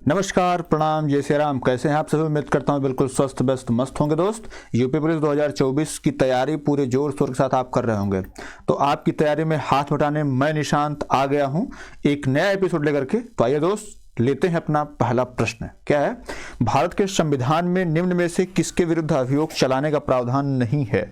नमस्कार, प्रणाम, जय श्री राम। कैसे हैं आप सभी? उम्मीद करता हूं बिल्कुल स्वस्थ व्यस्त मस्त होंगे। दोस्त, यूपी पुलिस 2024 की तैयारी पूरे जोर शोर के साथ आप कर रहे होंगे। तो आपकी तैयारी में हाथ बटाने मैं निशांत आ गया हूं एक नया एपिसोड लेकर के। तो आइए दोस्त, लेते हैं अपना पहला प्रश्न। क्या है? भारत के संविधान में निम्न में से किसके विरुद्ध अभियोग चलाने का प्रावधान नहीं है?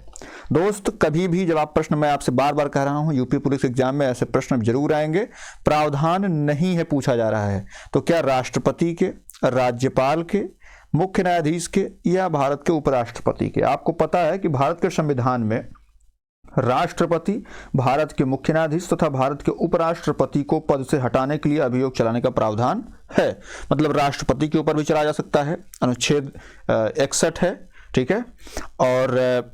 दोस्त, कभी भी जब आप प्रश्न, मैं आपसे बार बार कह रहा हूं, यूपी पुलिस एग्जाम में ऐसे प्रश्न जरूर आएंगे। प्रावधान नहीं है पूछा जा रहा है। तो क्या राष्ट्रपति के, राज्यपाल के, मुख्य न्यायाधीश के या भारत के उपराष्ट्रपति के? आपको पता है कि भारत के संविधान में राष्ट्रपति, भारत के मुख्य न्यायाधीश तथा भारत के उपराष्ट्रपति को पद से हटाने के लिए अभियोग चलाने का प्रावधान है। मतलब राष्ट्रपति के ऊपर भी चलाया जा सकता है, अनुच्छेद 61 है, ठीक है। और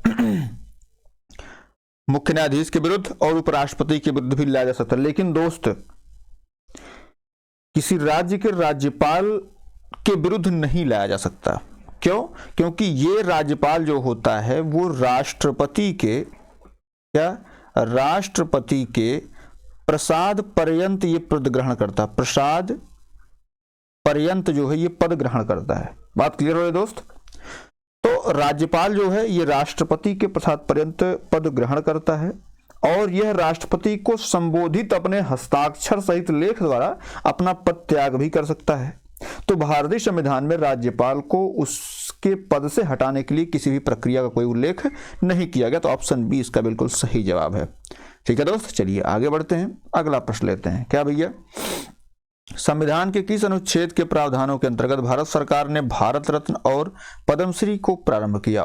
मुख्य न्यायाधीश के विरुद्ध और उपराष्ट्रपति के विरुद्ध भी लाया जा सकता है। लेकिन दोस्त, किसी राज्य के राज्यपाल के विरुद्ध नहीं लाया जा सकता। क्यों? क्योंकि ये राज्यपाल जो होता है वो राष्ट्रपति के प्रसाद पर्यंत ये पद ग्रहण करता है। प्रसाद पर्यंत जो है ये पद ग्रहण करता है। बात क्लियर हो रही है दोस्त? तो राज्यपाल जो है ये राष्ट्रपति के प्रसाद पर्यंत पद ग्रहण करता है और यह राष्ट्रपति को संबोधित अपने हस्ताक्षर सहित लेख द्वारा अपना पद त्याग भी कर सकता है। तो भारतीय संविधान में राज्यपाल को उसके पद से हटाने के लिए किसी भी प्रक्रिया का कोई उल्लेख नहीं किया गया। तो ऑप्शन बी इसका बिल्कुल सही जवाब है। ठीक है दोस्त, चलिए आगे बढ़ते हैं, अगला प्रश्न लेते हैं। क्या भैया? संविधान के किस अनुच्छेद के प्रावधानों के अंतर्गत भारत सरकार ने भारत रत्न और पद्मश्री को प्रारंभ किया?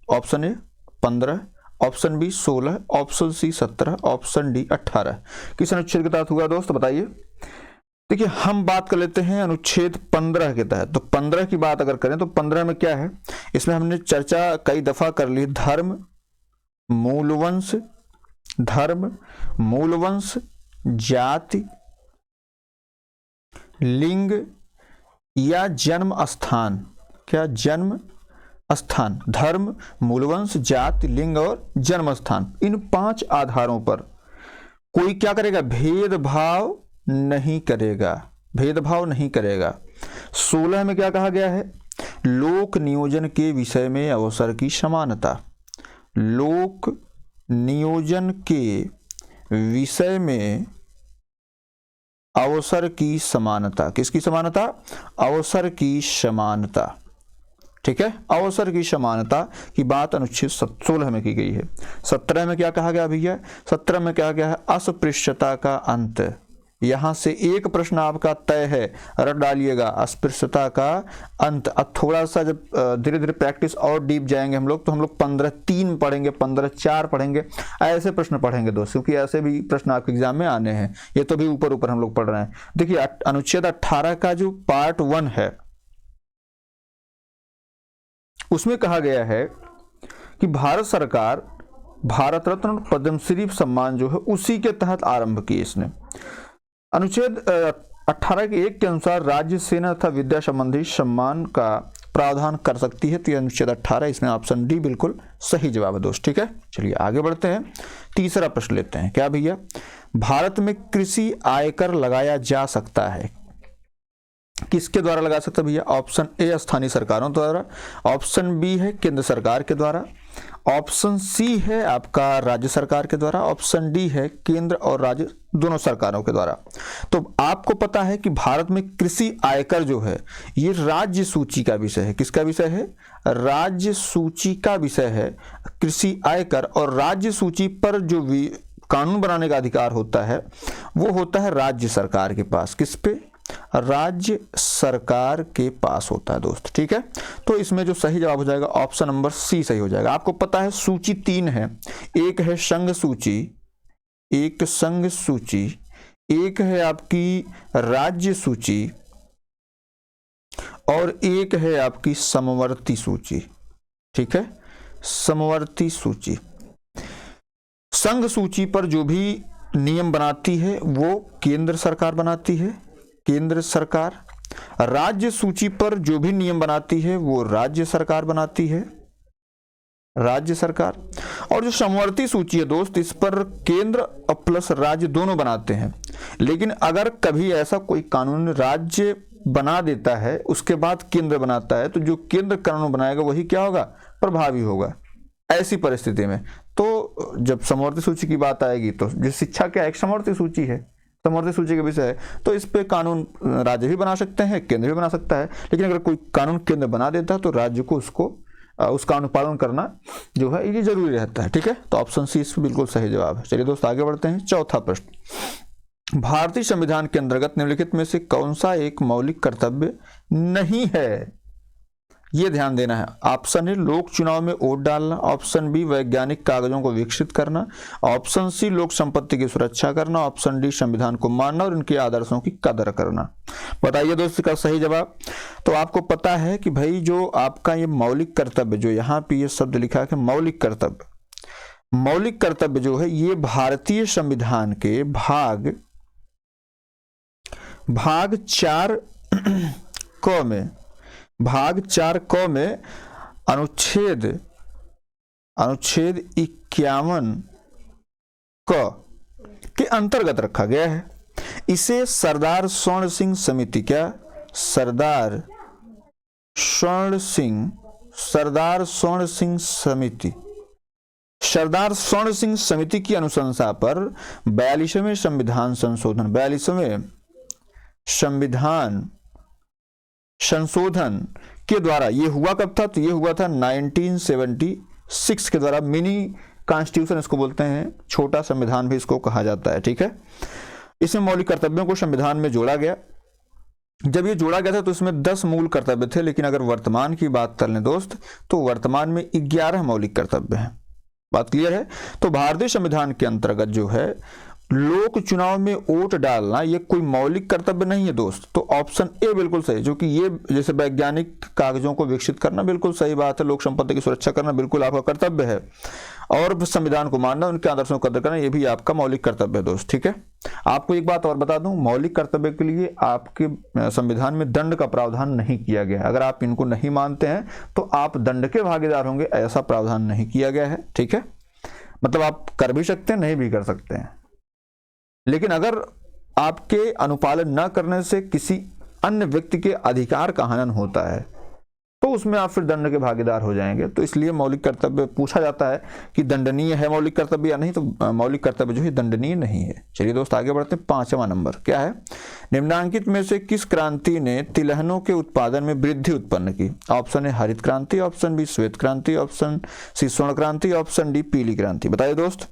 Option A 15, option B 16, option C 17, option D 18। किस अनुच्छेद के तहत हुआ दोस्त, बताइए। देखिए, हम बात कर लेते हैं अनुच्छेद 15 के तहत। तो 15 की बात अगर करें तो 15 में क्या है, इसमें हमने चर्चा कई दफा कर ली। धर्म, मूलवंश, जाति, लिंग या जन्म स्थान। क्या? जन्म स्थान। धर्म, मूलवंश, जाति, लिंग और जन्म स्थान, इन 5 आधारों पर कोई क्या करेगा? भेदभाव नहीं करेगा। 16 में क्या कहा गया है? लोक नियोजन के विषय में अवसर की समानता। लोक नियोजन के विषय में अवसर की समानता। किसकी समानता? अवसर की समानता। ठीक है, अवसर की समानता की बात अनुच्छेद 16 में की गई है। 17 में क्या कहा गया भैया? 17 में क्या गया है? अस्पृश्यता का अंत। यहां से एक प्रश्न आपका तय है, रट डालिएगा, अस्पृश्यता का अंत। अब थोड़ा सा जब धीरे धीरे प्रैक्टिस और डीप जाएंगे हम लोग, तो हम लोग 15(3) पढ़ेंगे, 15(4) पढ़ेंगे, ऐसे प्रश्न पढ़ेंगे दोस्त, क्योंकि ऐसे भी प्रश्न आपके एग्जाम में आने हैं। ये तो भी ऊपर ऊपर हम लोग पढ़ रहे हैं। देखिए, अनुच्छेद 18 का जो पार्ट 1 है उसमें कहा गया है कि भारत सरकार भारत रत्न और पद्मश्री सम्मान जो है उसी के तहत आरंभ किए इसने। अनुच्छेद 18 के 1 के अनुसार राज्य, सेना तथा विद्या संबंधी सम्मान का प्रावधान कर सकती है। तो यह अनुच्छेद 18, इसमें ऑप्शन डी बिल्कुल सही जवाब है दोस्त। ठीक है, चलिए आगे बढ़ते हैं, तीसरा प्रश्न लेते हैं। क्या भैया? भारत में कृषि आयकर लगाया जा सकता है? किसके द्वारा लगा सकता है भैया? ऑप्शन ए स्थानीय सरकारों द्वारा, ऑप्शन बी है केंद्र सरकार के द्वारा, ऑप्शन सी है आपका राज्य सरकार के द्वारा, ऑप्शन डी है केंद्र और राज्य दोनों सरकारों के द्वारा। तो आपको पता है कि भारत में कृषि आयकर जो है ये राज्य सूची का विषय है। किसका विषय है? राज्य सूची का विषय है कृषि आयकर। और राज्य सूची पर जो कानून बनाने का अधिकार होता है वो होता है राज्य सरकार के पास। किस पे? राज्य सरकार के पास होता है दोस्त। ठीक है, तो इसमें जो सही जवाब हो जाएगा ऑप्शन नंबर सी सही हो जाएगा। आपको पता है सूची 3 है, एक है संघ सूची, एक है आपकी राज्य सूची और एक है आपकी समवर्ती सूची। ठीक है, समवर्ती सूची। संघ सूची पर जो भी नियम बनाती है वो केंद्र सरकार बनाती है, केंद्र सरकार। राज्य सूची पर जो भी नियम बनाती है वो राज्य सरकार बनाती है, राज्य सरकार। और जो समवर्ती सूची है दोस्त, इस पर केंद्र प्लस राज्य दोनों बनाते हैं। लेकिन अगर कभी ऐसा कोई कानून राज्य बना देता है उसके बाद केंद्र बनाता है, तो जो केंद्र कानून बनाएगा वही क्या होगा, प्रभावी होगा। ऐसी परिस्थिति में तो जब समवर्ती सूची की बात आएगी तो जो शिक्षा क्या एक समवर्ती सूची है, समवर्ती सूची का विषय है, तो इस पे कानून राज्य भी बना सकते हैं, केंद्र भी बना सकता है। लेकिन अगर कोई कानून केंद्र बना देता है तो राज्य को उसका अनुपालन करना जो है ये जरूरी रहता है। ठीक है, तो ऑप्शन सी इसमें बिल्कुल सही जवाब है। चलिए दोस्त आगे बढ़ते हैं। चौथा प्रश्न, भारतीय संविधान के अंतर्गत निम्नलिखित में से कौन सा एक मौलिक कर्तव्य नहीं है, ये ध्यान देना है। ऑप्शन ए लोक चुनाव में वोट डालना, ऑप्शन बी वैज्ञानिक कागजों को विकसित करना, ऑप्शन सी लोक संपत्ति की सुरक्षा करना, ऑप्शन डी संविधान को मानना और इनके आदर्शों की कदर करना। बताइए दोस्त इसका सही जवाब। तो आपको पता है कि भाई जो आपका ये मौलिक कर्तव्य, जो यहाँ पे ये शब्द लिखा है मौलिक कर्तव्य, मौलिक कर्तव्य जो है ये भारतीय संविधान के भाग 4 क में अनुच्छेद 51 क के अंतर्गत रखा गया है। इसे सरदार स्वर्ण सिंह समिति की अनुशंसा पर 42वें संविधान संशोधन के द्वारा, ये हुआ कब था, तो ये हुआ था 1976 के द्वारा। मिनी कॉन्स्टिट्यूशन इसको बोलते हैं, छोटा संविधान भी इसको कहा जाता है। ठीक है, इसमें मौलिक कर्तव्यों को संविधान में जोड़ा गया। जब ये जोड़ा गया था तो इसमें 10 मूल कर्तव्य थे, लेकिन अगर वर्तमान की बात कर लें दोस्त तो वर्तमान में 11 मौलिक कर्तव्य हैं। बात क्लियर है। तो भारतीय संविधान के अंतर्गत जो है लोक चुनाव में वोट डालना ये कोई मौलिक कर्तव्य नहीं है दोस्त। तो ऑप्शन ए बिल्कुल सही, जो कि ये जैसे वैज्ञानिक कागजों को विकसित करना बिल्कुल सही बात है, लोक संपत्ति की सुरक्षा करना बिल्कुल आपका कर्तव्य है, और संविधान को मानना, उनके आदर्शों को कदर करना ये भी आपका मौलिक कर्तव्य है दोस्त। ठीक है, आपको एक बात और बता दूं, मौलिक कर्तव्य के लिए आपके संविधान में दंड का प्रावधान नहीं किया गया है। अगर आप इनको नहीं मानते हैं तो आप दंड के भागीदार होंगे, ऐसा प्रावधान नहीं किया गया है। ठीक है, मतलब आप कर भी सकते हैं, नहीं भी कर सकते हैं, लेकिन अगर आपके अनुपालन न करने से किसी अन्य व्यक्ति के अधिकार का हनन होता है तो उसमें आप फिर दंड के भागीदार हो जाएंगे। तो इसलिए मौलिक कर्तव्य पूछा जाता है कि दंडनीय है मौलिक कर्तव्य या नहीं, तो मौलिक कर्तव्य जो है दंडनीय नहीं है। चलिए दोस्त आगे बढ़ते हैं। 5वां नंबर क्या है, निम्नांकित में से किस क्रांति ने तिलहनों के उत्पादन में वृद्धि उत्पन्न की। ऑप्शन ए हरित क्रांति, ऑप्शन बी श्वेत क्रांति, ऑप्शन सी स्वर्ण क्रांति, ऑप्शन डी पीली क्रांति। बताइए दोस्त।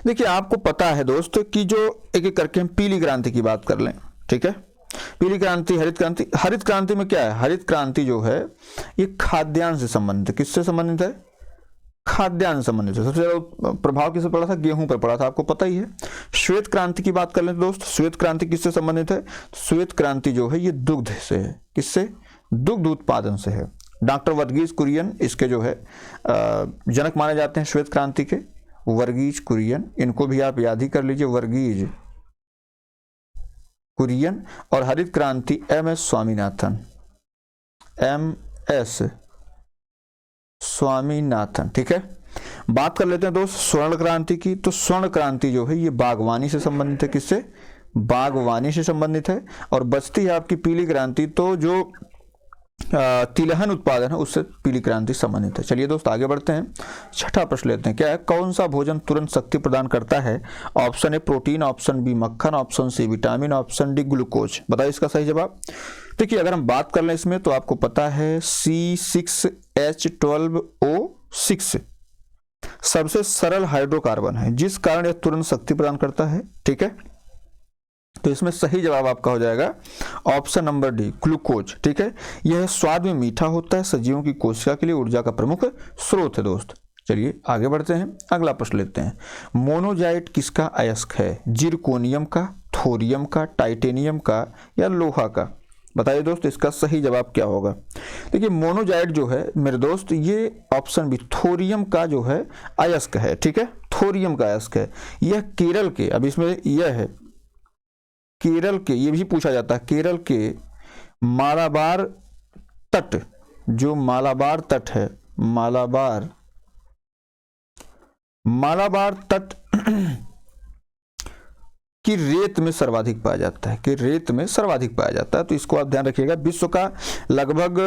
देखिए आपको पता है दोस्त कि जो एक एक करके हम पीली क्रांति की बात कर लें। ठीक है, पीली क्रांति, हरित क्रांति। हरित क्रांति में क्या है, हरित क्रांति जो है ये खाद्यान्न से संबंधित है। किससे संबंधित है, खाद्यान्न से संबंधित है। सबसे ज्यादा प्रभाव किससे पड़ा था, गेहूं पर पड़ा था, आपको पता ही है। श्वेत क्रांति की बात कर लें दोस्त, श्वेत क्रांति किससे संबंधित है, श्वेत क्रांति जो है ये दुग्ध से है। किससे, दुग्ध उत्पादन से है। डॉक्टर वर्गीज कुरियन इसके जो है जनक माने जाते हैं श्वेत क्रांति के, वर्गीज कुरियन, इनको भी आप याद ही कर लीजिए, वर्गीज कुरियन। और हरित क्रांति MS स्वामीनाथन। ठीक है, बात कर लेते हैं दोस्त स्वर्ण क्रांति की। तो स्वर्ण क्रांति जो है ये बागवानी से संबंधित है। किससे, बागवानी से संबंधित है। और बचती है आपकी पीली क्रांति, तो जो तिलहन उत्पादन है उससे पीली क्रांति संबंधित है। चलिए दोस्त आगे बढ़ते हैं। 6ठा प्रश्न लेते हैं। क्या है, कौन सा भोजन तुरंत शक्ति प्रदान करता है। Option A protein, option B मक्खन, option C vitamin, option D glucose. बताइए इसका सही जवाब। देखिए अगर हम बात कर लें इसमें तो आपको पता है C6H12O6 सबसे सरल हाइड्रोकार्बन है, जिस कारण यह तुरंत शक्ति प्रदान करता है। ठीक है, तो इसमें सही जवाब आपका हो जाएगा ऑप्शन नंबर डी ग्लूकोज। ठीक है, यह स्वाद में मीठा होता है, सजीवों की कोशिका के लिए ऊर्जा का प्रमुख स्रोत है दोस्त। चलिए आगे बढ़ते हैं, अगला प्रश्न लेते हैं। मोनोजाइट किसका अयस्क है, जिरकोनियम का, थोरियम का, टाइटेनियम का या लोहा का। बताइए दोस्त इसका सही जवाब क्या होगा। देखिए मोनोजाइट जो है मेरे दोस्त ये ऑप्शन बी थोरियम का जो है अयस्क है। ठीक है, थोरियम का अयस्क है। यह केरल के, अब इसमें यह है केरल के, ये भी पूछा जाता है, केरल के मालाबार तट, जो मालाबार तट है, मालाबार तट कि रेत में सर्वाधिक पाया जाता है, कि रेत में सर्वाधिक पाया जाता है। तो इसको आप ध्यान रखिएगा। विश्व का लगभग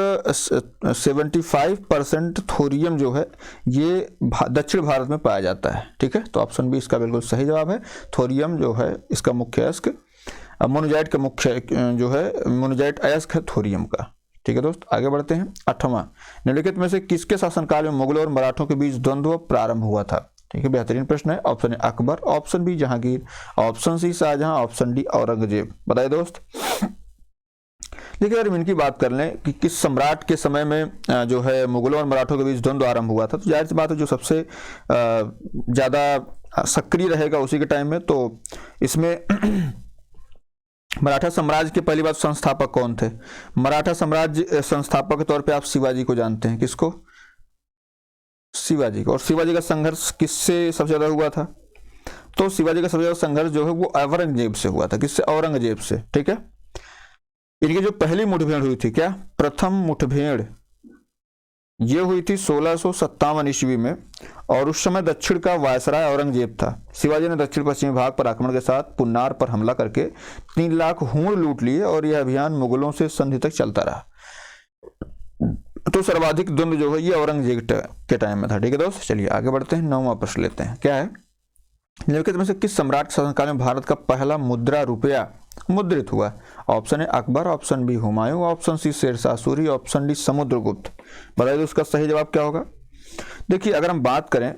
75% थोरियम जो है ये दक्षिण भारत में पाया जाता है। ठीक है, तो ऑप्शन बी इसका बिल्कुल सही जवाब है। थोरियम जो है इसका मुख्य अयस्क, मोनोजाइट का मुख्य जो है मोनोजाइट अयस्क है थोरियम का। ठीक है दोस्त, आगे बढ़ते हैं। 8वां, निम्नलिखित में से किसके शासनकाल में मुगलों और मराठों के बीच द्वंद्व प्रारंभ हुआ था? ठीक है, बेहतरीन प्रश्न है। Option A Akbar, option B Jahangir, option C Shahjahan, option D Aurangzeb. बताइए दोस्त। देखिए अगर इनकी बात कर लें कि किस सम्राट के समय में जो है मुगलों और मराठों के बीच द्वंद्व आरंभ हुआ था, तो जाहिर सी बात है जो सबसे ज़्यादा सक्रिय रहेगा उसी के टाइम में। तो इसमें मराठा साम्राज्य के पहली बार संस्थापक कौन थे? मराठा साम्राज्य संस्थापक के तौर पे आप शिवाजी को जानते हैं। किसको? शिवाजी को। और शिवाजी का संघर्ष किससे सबसे ज्यादा हुआ था? तो शिवाजी का सबसे ज्यादा संघर्ष जो है वो औरंगजेब से हुआ था। किससे? औरंगजेब से। ठीक है, इनकी जो पहली मुठभेड़ हुई थी, क्या प्रथम मुठभेड़, ये हुई थी 1657 ईस्वी में। और उस समय दक्षिण का वायसराय औरंगजेब था। शिवाजी ने दक्षिण पश्चिमी भाग पर आक्रमण के साथ पुन्नार पर हमला करके 3 लाख हूण लूट लिए और यह अभियान मुगलों से संधि तक चलता रहा। तो सर्वाधिक द्वंद्व जो है ये औरंगजेब के टाइम में था। ठीक है दोस्त, चलिए आगे बढ़ते हैं। 9वां प्रश्न लेते हैं। क्या है? निम्नलिखित में से किस सम्राट शासनकाल में भारत का पहला मुद्रा रुपया मुद्रित हुआ? Option A Akbar, option B Humayun, option C Shershah Suri, option D Samudragupta. बताइए उसका सही जवाब क्या होगा? देखिए अगर हम बात करें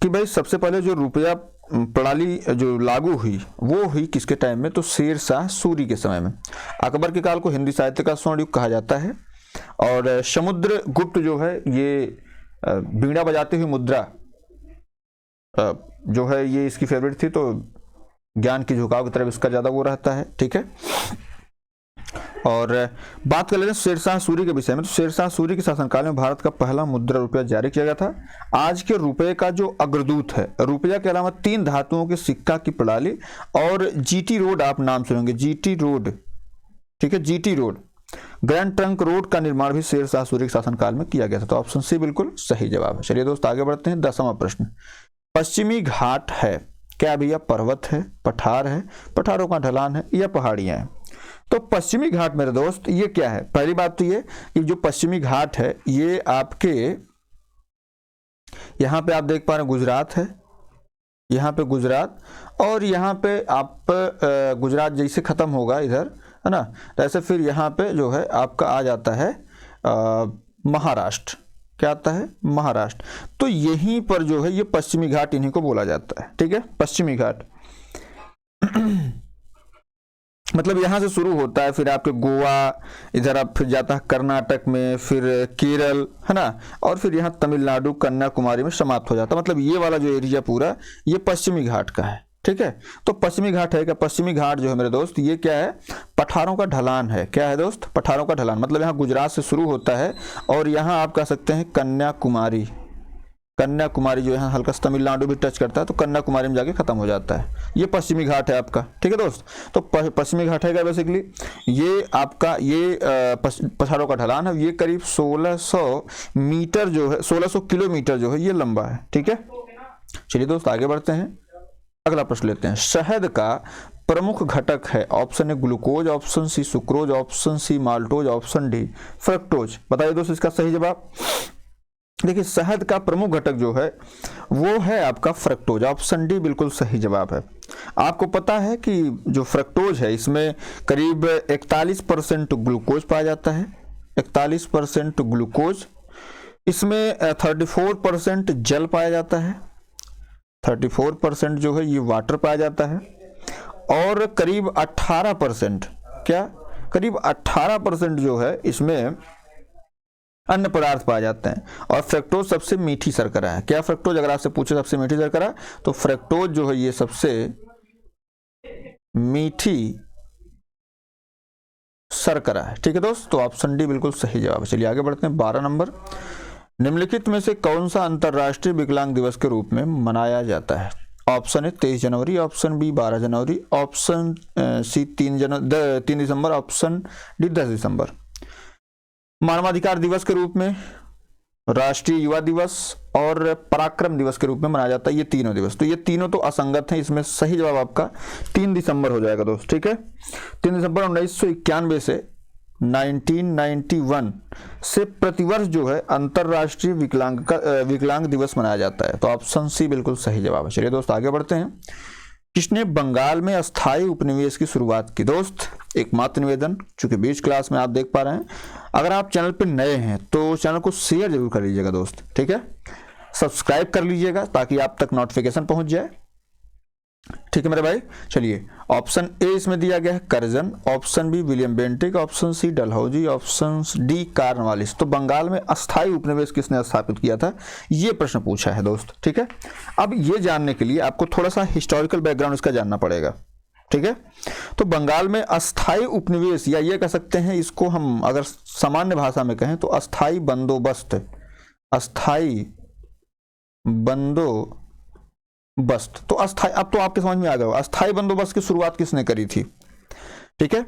कि भाई सबसे पहले जो रुपया प्रणाली जो लागू हुई वो हुई किसके टाइम में? तो शेरशाह सूरी के समय में। अकबर के काल को हिंदी साहित्य का स्वर्ण युग कहा जाता है। और समुद्रगुप्त जो है ये बीड़ा बजाते हुए मुद्रा जो है ये इसकी फेवरेट थी, तो ज्ञान की झुकाव की तरफ इसका ज्यादा वो रहता है। ठीक है, और बात कर लेते हैं शेरशाह सूरी के विषय में। तो शेरशाह सूरी के शासनकाल में भारत का पहला मुद्रा रुपया जारी किया गया था। आज के रुपये का जो अग्रदूत है, रुपया के अलावा 3 धातुओं के सिक्का की प्रणाली और जीटी रोड, आप नाम सुनेंगे जीटी रोड। ठीक है, GT road, grand trunk road का निर्माण भी शेरशाह सूरी के शासनकाल में किया गया था। तो ऑप्शन सी बिल्कुल सही जवाब है। चलिए दोस्त आगे बढ़ते हैं। 10वां प्रश्न, पश्चिमी घाट है क्या भैया? पर्वत है, पठार है, पठारों का ढलान है या पहाड़ियां हैं? तो पश्चिमी घाट मेरे दोस्त ये क्या है? पहली बात तो ये कि जो पश्चिमी घाट है ये आपके यहां पे आप देख पा रहे हैं गुजरात है, यहाँ पे गुजरात, और यहाँ पे आप गुजरात जैसे खत्म होगा इधर, है ना, तो ऐसे फिर यहाँ पे जो है आपका आ जाता है महाराष्ट्र। क्या आता है? महाराष्ट्र। तो यहीं पर जो है ये पश्चिमी घाट इन्हीं को बोला जाता है। ठीक है, पश्चिमी घाट मतलब यहाँ से शुरू होता है, फिर आपके गोवा, इधर आप फिर जाता है कर्नाटक में, फिर केरल, है ना, और फिर यहाँ तमिलनाडु कन्याकुमारी में समाप्त हो जाता है। मतलब ये वाला जो एरिया पूरा ये पश्चिमी घाट का है। ठीक है, तो पश्चिमी घाट है क्या? पश्चिमी घाट जो है मेरे दोस्त ये क्या है? पठारों का ढलान है। क्या है दोस्त? पठारों का ढलान। मतलब यहाँ गुजरात से शुरू होता है और यहाँ आप कह सकते हैं कन्याकुमारी, कन्याकुमारी जो है हल्का तमिलनाडु भी टच करता है, तो कन्याकुमारी में जाके खत्म हो जाता है। ये पश्चिमी घाट है आपका। ठीक है दोस्त, तो पश्चिमी घाट है क्या बेसिकली? ये आपका ये पठारों का ढलान है। ये करीब 1600 मीटर जो है, 1600 किलोमीटर जो है ये लंबा है। ठीक है, चलिए दोस्त आगे बढ़ते हैं। अगला प्रश्न लेते हैं। शहद का प्रमुख घटक है। Option A glucose, option C sucrose, option C maltose, option D fructose. बताइए दोस्त इसका सही जवाब। देखिए शहद का प्रमुख घटक जो है वो है आपका फ्रक्टोज। ऑप्शन डी बिल्कुल सही जवाब है। आपको पता है कि जो फ्रक्टोज है इसमें करीब 41% ग्लूकोज पाया जाता है। 41% ग्लूकोज, इसमें 34% जल पाया जाता है, 34% जो है ये वाटर पाया जाता है, और करीब 18% क्या? करीब 18% जो है इसमें अन्य पदार्थ पाए जाते हैं। और फ्रक्टोज सबसे मीठी शर्करा है। क्या फ्रक्टोज? अगर आपसे पूछे सबसे मीठी शर्करा, तो फ्रक्टोज जो है ये सबसे मीठी शर्करा है। ठीक है दोस्त, तो ऑप्शन डी बिल्कुल सही जवाब है। चलिए आगे बढ़ते हैं। 12 नंबर, निम्नलिखित में से कौन सा अंतरराष्ट्रीय विकलांग दिवस के रूप में मनाया जाता है? ऑप्शन ए 23 जनवरी, ऑप्शन बी 12 जनवरी, ऑप्शन सी 3 दिसंबर, ऑप्शन डी 10 दिसंबर। मानवाधिकार दिवस के रूप में राष्ट्रीय युवा दिवस और पराक्रम दिवस के रूप में मनाया जाता है, ये तीनों दिवस। तो ये तीनों तो असंगत हैं, इसमें सही जवाब आपका 3 दिसंबर हो जाएगा दोस्त, ठीक है। 3 दिसंबर 1991 से 1991 से प्रतिवर्ष जो है अंतरराष्ट्रीय विकलांग दिवस मनाया जाता है। तो ऑप्शन सी बिल्कुल सही जवाब है। चलिए दोस्त आगे बढ़ते हैं। किसने बंगाल में अस्थायी उपनिवेश की शुरुआत की? दोस्त एक मात्र निवेदन, चूंकि बीच क्लास में आप देख पा रहे हैं, अगर आप चैनल पर नए हैं तो चैनल को शेयर जरूर कर लीजिएगा दोस्त, ठीक है। सब्सक्राइब कर लीजिएगा ताकि आप तक नोटिफिकेशन पहुंच जाए, ठीक है मेरे भाई। चलिए ऑप्शन ए इसमें दिया गया है Curzon, option B William Bentinck, option C Dalhousie, option D Cornwallis. तो बंगाल में अस्थायी उपनिवेश किसने स्थापित किया था, ये प्रश्न पूछा है दोस्त, ठीक है। अब ये जानने के लिए आपको थोड़ा सा हिस्टोरिकल बैकग्राउंड इसका जानना पड़ेगा, ठीक है। तो बंगाल में अस्थायी उपनिवेश, या ये कह सकते हैं इसको हम अगर सामान्य भाषा में कहें तो अस्थायी बंदोबस्त, अस्थायी बंदोबस्त। तो अस्थाई, अब तो आपके समझ में आ गया, अस्थाई बंदोबस्त की शुरुआत किसने करी थी, ठीक है।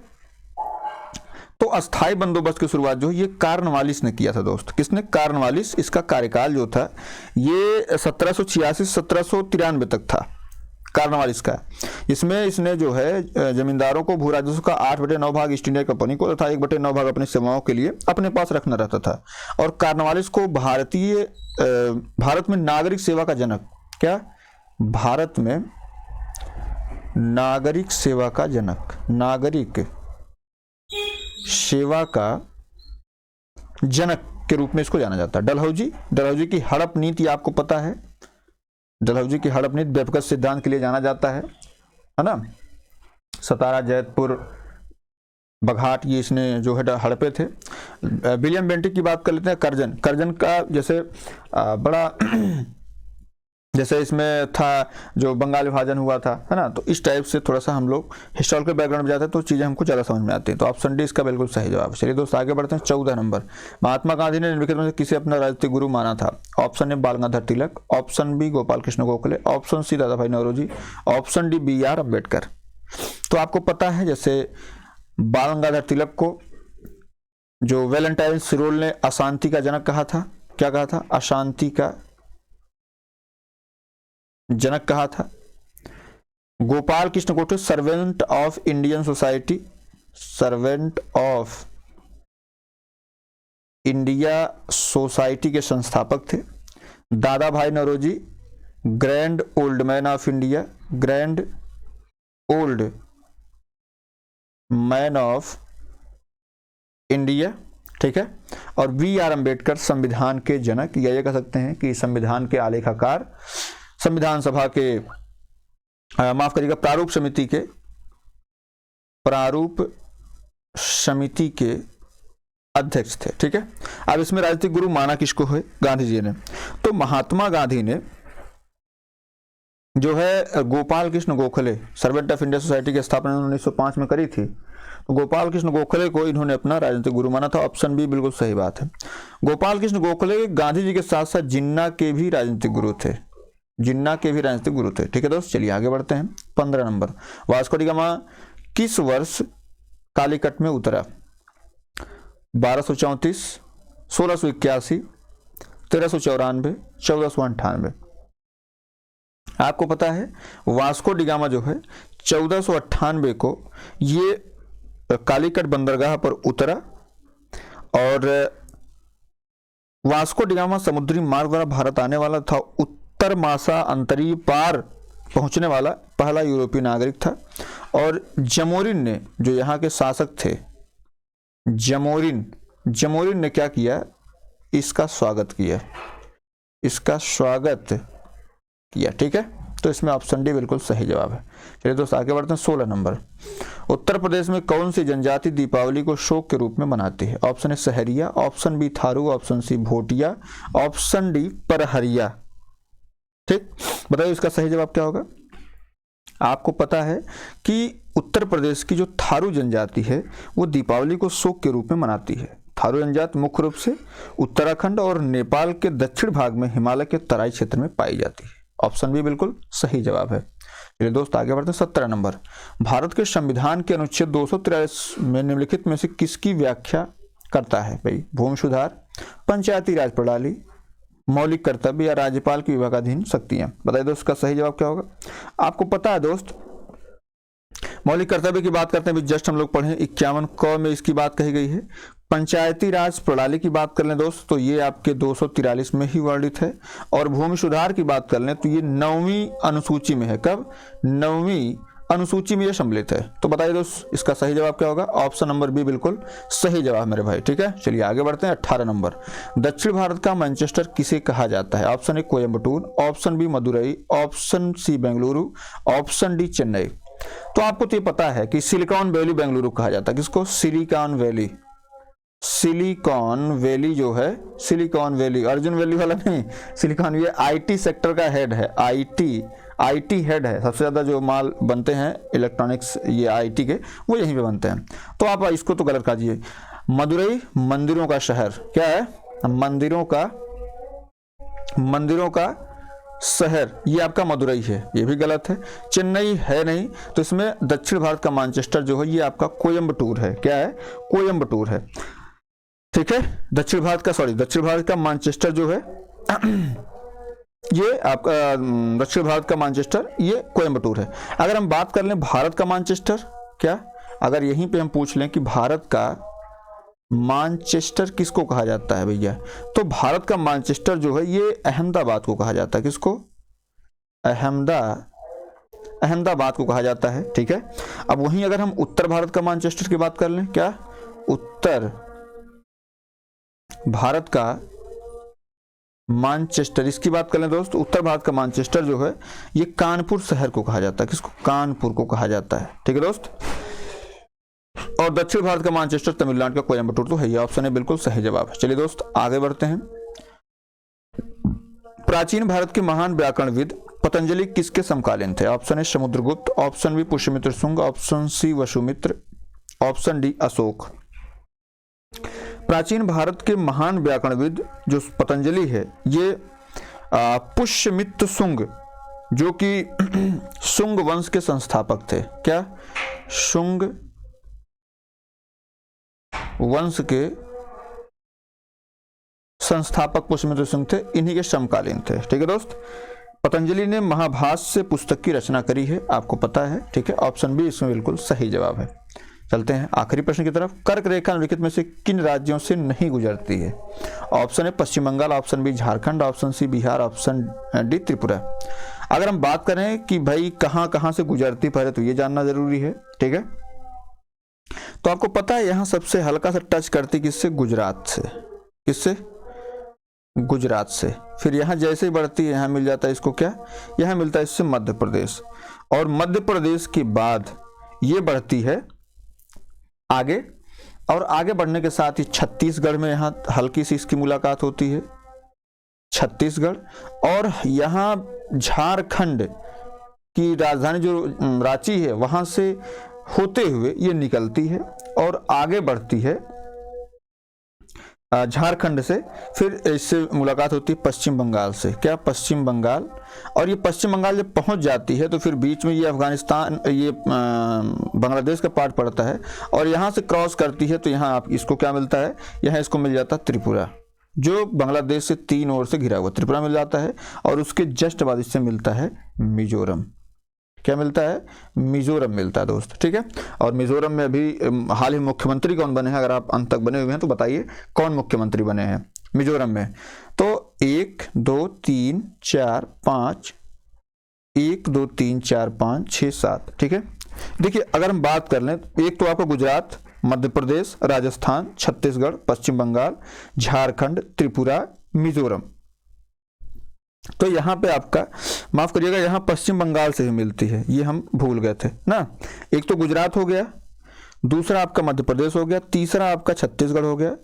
तो अस्थाई बंदोबस्त की शुरुआत जो ये कार्नवालिस ने किया था दोस्त। किसने? कार्नवालिस। इसका कार्यकाल जो था ये 1786 से 1793 तक था कार्नवालिस का। इसमें इसने जो है जमींदारों को भू राजस्व का 8/9 भाग ईस्ट इंडिया कंपनी को तथा 1/9 भाग अपनी सेवाओं के लिए अपने पास रखना रहता था। और कार्नवालिस को भारत में नागरिक सेवा का जनक, क्या भारत में नागरिक सेवा का जनक, नागरिक सेवा का जनक के रूप में इसको जाना जाता है। डलहौजी की हड़प नीति आपको पता है, डलहौजी की हड़प नीति बेफकत सिद्धांत के लिए जाना जाता है ना। सतारा, जैतपुर, बघाट, ये इसने जो है हड़पे थे। विलियम बेंटिक की बात कर लेते हैं। कर्जन का जैसे बड़ा जैसे इसमें था जो बंगाल विभाजन हुआ था, है ना। तो इस टाइप से थोड़ा सा हम लोग हिस्टोरिकल बैकग्राउंड में जाते हैं तो चीजें हमको ज़्यादा समझ में आती हैं। तो ऑप्शन डी इसका बिल्कुल सही जवाब। चलिए दोस्त आगे बढ़ते हैं। 14 नंबर, महात्मा गांधी ने निम्नलिखित में से किसे अपना राजनीतिक गुरु माना था? Option A Bal Gangadhar Tilak, option B Gopal Krishna Gokhale, option C Dada Bhai Naoroji, option D BR Ambedkar. तो आपको पता है जैसे बाल गंगाधर तिलक को जो वैलेंटाइन सिरोल ने अशांति का जनक कहा था, क्या कहा था? अशांति का जनक कहा था। Gopal Krishna Gokhale servant of Indian society, servant of India society के संस्थापक थे। Dada Bhai Naoroji grand old man of India, grand old man of India, ठीक है। और BR अम्बेडकर संविधान के जनक, या ये कह सकते हैं कि संविधान के आलेखाकार, संविधान सभा के माफ करिएगा प्रारूप समिति के अध्यक्ष थे, ठीक है। अब इसमें राजनीतिक गुरु माना किसको है? गांधी जी ने। तो महात्मा गांधी ने जो है Gopal Krishna Gokhale, servant of India society की स्थापना 1905 में करी थी। तो गोपाल कृष्ण गोखले को इन्होंने अपना राजनीतिक गुरु माना था। ऑप्शन बी बिल्कुल सही बात है। गोपाल कृष्ण गोखले गांधी जी के साथ साथ जिन्ना के भी राजनीतिक गुरु थे, जिन्ना के भी राजनीतिक गुरु थे, ठीक है दोस्त। चलिए आगे बढ़ते हैं। 15 नंबर, वास्को डी गामा किस वर्ष कालीकट में उतरा? 1234, 1681, 1394, 1498। आपको पता है वास्को डी गामा जो है 1498 को ये कालीकट बंदरगाह पर उतरा। और वास्को डी गामा समुद्री मार्ग द्वारा भारत आने वाला था, उत्तर मासा अंतरीय पार पहुंचने वाला पहला यूरोपीय नागरिक था। और जमोरिन ने, जो यहाँ के शासक थे, जमोरिन ने क्या किया? इसका स्वागत किया, इसका स्वागत किया, ठीक है। तो इसमें ऑप्शन डी बिल्कुल सही जवाब है। चलिए दोस्त आगे बढ़ते हैं। 16 नंबर, उत्तर प्रदेश में कौन सी जनजाति दीपावली को शोक के रूप में मनाती है? Option A Sahariya, option B Tharu, option C Bhotia, option D Parahiya, ठीक। बताइए इसका सही जवाब क्या होगा? आपको पता है कि उत्तर प्रदेश की जो थारू जनजाति है वो दीपावली को शोक के रूप में मनाती है। थारू जनजाति मुख्य रूप से उत्तराखंड और नेपाल के दक्षिण भाग में हिमालय के तराई क्षेत्र में पाई जाती है। ऑप्शन बी बिल्कुल सही जवाब है। चलिए दोस्त आगे बढ़ते हैं। 17 नंबर, भारत के संविधान के अनुच्छेद 243 में निम्नलिखित में से किसकी व्याख्या करता है? भाई, भूमि सुधार, पंचायती राज प्रणाली, मौलिक कर्तव्य या राज्यपाल की विभागाधीन शक्तियां। बताइए दोस्त इसका सही जवाब क्या होगा। आपको पता है दोस्त, मौलिक कर्तव्य की बात करते हैं, जस्ट हम लोग पढ़े 51 क में इसकी बात कही गई है। पंचायती राज प्रणाली की बात कर लें दोस्त तो ये आपके 243 में ही वर्णित है। और भूमि सुधार की बात कर लें तो ये 9वीं अनुसूची में है। कब? 9वीं अनुसूची में ये सम्मिलित है। तो बताइए दोस्त इसका सही जवाब क्या होगा। ऑप्शन नंबर बी बिल्कुल सही जवाब मेरे भाई। ठीक है, चलिए आगे बढ़ते हैं। 18 नंबर, दक्षिण भारत का मैनचेस्टर किसे कहा जाता है। Option A Coimbatore, option B Madurai, option C Bengaluru, option D Chennai. तो आपको तो ये पता है कि सिलिकॉन वैली बेंगलुरु कहा जाता है। किसको? Silicon valley. सिलिकॉन वैली जो है, सिलिकॉन वैली अर्जुन वैली वाला नहीं, सिलिकॉन ये आईटी सेक्टर का हेड है। आईटी हेड है। सबसे ज्यादा जो माल बनते हैं इलेक्ट्रॉनिक्स ये आईटी के, वो यहीं पे बनते हैं। तो आप इसको तो गलत काजिए। मदुरई मंदिरों का शहर क्या है? मंदिरों का शहर, ये आपका मदुरई है, ये भी गलत है। चेन्नई है नहीं, तो इसमें दक्षिण भारत का मैनचेस्टर जो है ये आपका कोयम्बटूर है। क्या है? कोयम्बटूर है। ठीक है, दक्षिण भारत का मैनचेस्टर जो है ये आपका दक्षिण भारत का मैनचेस्टर ये कोयम्बटूर है। अगर हम बात कर लें भारत का मैनचेस्टर, क्या अगर यहीं पे हम पूछ लें कि भारत का मैनचेस्टर किसको कहा जाता है भैया, तो भारत का मैनचेस्टर जो है ये अहमदाबाद को कहा जाता है। किसको? अहमदाबाद को कहा जाता है। ठीक है, अब वहीं अगर हम उत्तर भारत का मैनचेस्टर की बात कर लें, क्या उत्तर भारत का मैनचेस्टर, इसकी बात करें दोस्त, उत्तर भारत का मैनचेस्टर जो है ये कानपुर शहर को कहा जाता है। किसको? कानपुर को कहा जाता है। ठीक है दोस्त, और दक्षिण भारत का मैनचेस्टर तमिलनाडु का कोयम्बटूर तो है। ये ऑप्शन है बिल्कुल सही जवाब है। चलिए दोस्त आगे बढ़ते हैं। प्राचीन भारत के महान व्याकरणविद पतंजलि किसके समकालीन थे। ऑप्शन है Samudragupta, option B Pushyamitra Shunga, option C Vasumitra, option D Ashoka. प्राचीन भारत के महान व्याकरणविद जो पतंजलि है ये पुष्यमित्र शुंग, जो कि शुंग वंश के संस्थापक थे। क्या? शुंग वंश के संस्थापक पुष्यमित्र शुंग थे, इन्हीं के समकालीन थे। ठीक है दोस्त, पतंजलि ने महाभाष्य पुस्तक की रचना करी है, आपको पता है। ठीक है, ऑप्शन बी इसमें बिल्कुल सही जवाब है। चलते हैं आखिरी प्रश्न की तरफ। कर्क रेखा निम्नलिखित में से किन राज्यों से नहीं गुजरती है। ऑप्शन है Paschim Bengal, option B Jharkhand, option C Bihar, option D Tripura. अगर हम बात करें कि भाई कहां कहां से गुजरती, पहले तो ये जानना जरूरी है। ठीक है, तो आपको पता है यहां सबसे हल्का सा टच करती किससे? गुजरात से। किससे? गुजरात से। फिर यहां जैसे ही बढ़ती है यहां मिल जाता है इसको, क्या यहां मिलता है इससे मध्य प्रदेश, और मध्य प्रदेश के बाद ये बढ़ती है आगे, और आगे बढ़ने के साथ ही छत्तीसगढ़ में यहाँ हल्की सी इसकी मुलाकात होती है, छत्तीसगढ़, और यहाँ झारखंड की राजधानी जो रांची है वहां से होते हुए ये निकलती है और आगे बढ़ती है झारखंड से, फिर इससे मुलाकात होती है पश्चिम बंगाल से। क्या? पश्चिम बंगाल, और ये पश्चिम बंगाल जब पहुंच जाती है तो फिर बीच में ये अफगानिस्तान, ये बांग्लादेश का पार्ट पड़ता है, और यहाँ से क्रॉस करती है तो यहाँ आप इसको क्या मिलता है? यहाँ इसको मिल जाता है त्रिपुरा, जो बांग्लादेश से 3 ओर से घिरा हुआ त्रिपुरा मिल जाता है, और उसके जस्ट बाद इससे मिलता है मिजोरम। क्या मिलता है? मिजोरम मिलता है दोस्त। ठीक है, और मिजोरम में अभी हाल ही मुख्यमंत्री कौन बने हैं? अगर आप अंत तक बने हुए हैं तो बताइए कौन मुख्यमंत्री बने हैं मिजोरम में। तो 1 2 3 4 5 1 2 3 4 5 6 7। ठीक है, देखिए अगर हम बात कर लें, एक तो आपका गुजरात, मध्य प्रदेश, राजस्थान, छत्तीसगढ़, पश्चिम बंगाल, झारखंड, त्रिपुरा, मिजोरम। तो यहाँ पे आपका माफ करिएगा, यहाँ पश्चिम बंगाल से ही मिलती है, ये हम भूल गए थे ना। एक तो गुजरात हो गया, दूसरा आपका मध्य प्रदेश हो गया, तीसरा आपका छत्तीसगढ़ हो गया,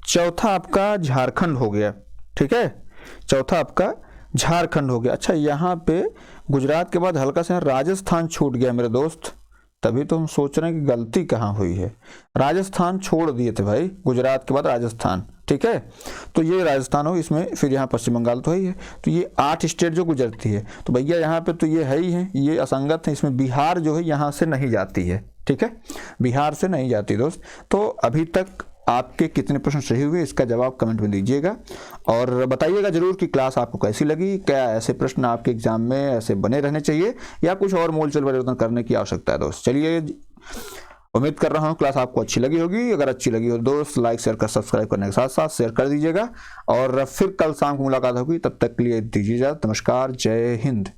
चौथा आपका झारखंड हो गया। ठीक है, चौथा आपका झारखंड हो गया। अच्छा, यहाँ पे गुजरात के बाद हल्का सा राजस्थान छूट गया मेरे दोस्त, तभी तो हम सोच रहे हैं कि गलती कहाँ हुई है। राजस्थान छोड़ दिए थे भाई, गुजरात के बाद राजस्थान। ठीक है, तो ये राजस्थान हो, इसमें फिर यहाँ पश्चिम बंगाल तो है ही है, तो ये 8 स्टेट जो गुजरती है, तो भैया यहाँ पे तो ये है ही है, ये असंगत है। इसमें बिहार जो है यहाँ से नहीं जाती है। ठीक है, बिहार से नहीं जाती दोस्त। तो अभी तक आपके कितने प्रश्न सही हुए इसका जवाब कमेंट में दीजिएगा और बताइएगा जरूर कि क्लास आपको कैसी लगी। क्या ऐसे प्रश्न आपके एग्जाम में ऐसे बने रहने चाहिए या कुछ और मोलचल परिवर्तन करने की आवश्यकता है दोस्त। चलिए, उम्मीद कर रहा हूँ क्लास आपको अच्छी लगी होगी। अगर अच्छी लगी हो दोस्त लाइक शेयर कर सब्सक्राइब करने के साथ साथ शेयर कर दीजिएगा और फिर कल शाम को मुलाकात होगी। तब तक के लिए दीजिए इजाजत। नमस्कार, जय हिंद।